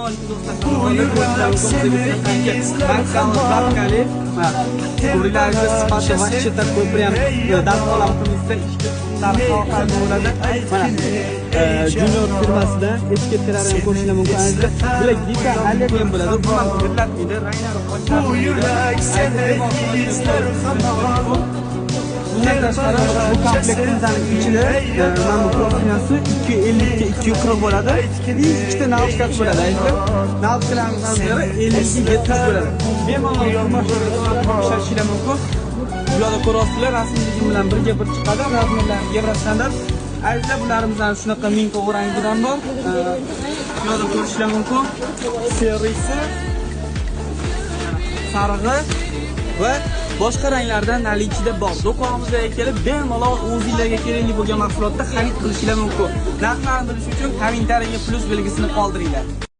alaykum do'stlar. Qo'ylarga sifati va ichida ko'pram dam olamizda ishga narxi bo'ladi. Mana Junior firmasida eski terrarium ko'rishlar mumkin. Bular gita allergen bo'ladi. Bundan gullar edi, ranglar qo'shiladi. Bundan tashqari bu komplektimizning ichida mana bu profilasi 250 ga 240 bo'ladi. Ikkita navshkat bo'ladi. Navshkatlarimiz 50 ga 70 bo'ladi. Bemalol ishlashingiz mumkin. Bu yerda ko'rasizlar, rasmligi bilan birga bir chiqadi. Razmerlar Yevrostandart. Aytsa bularimiz shunaqa ming rangidan bor. Bu yerda ko'rishlar mumkin. Serisi, sarig'i va boshqa ranglardan nalichida bor. Do'konimizga kelib, bemalol o'zingizlarga kerakli bo'lgan mahsulotni xarid qilishingiz mumkin. Narxlarni bilish uchun kommentariyaga plus belgisini qoldiringlar.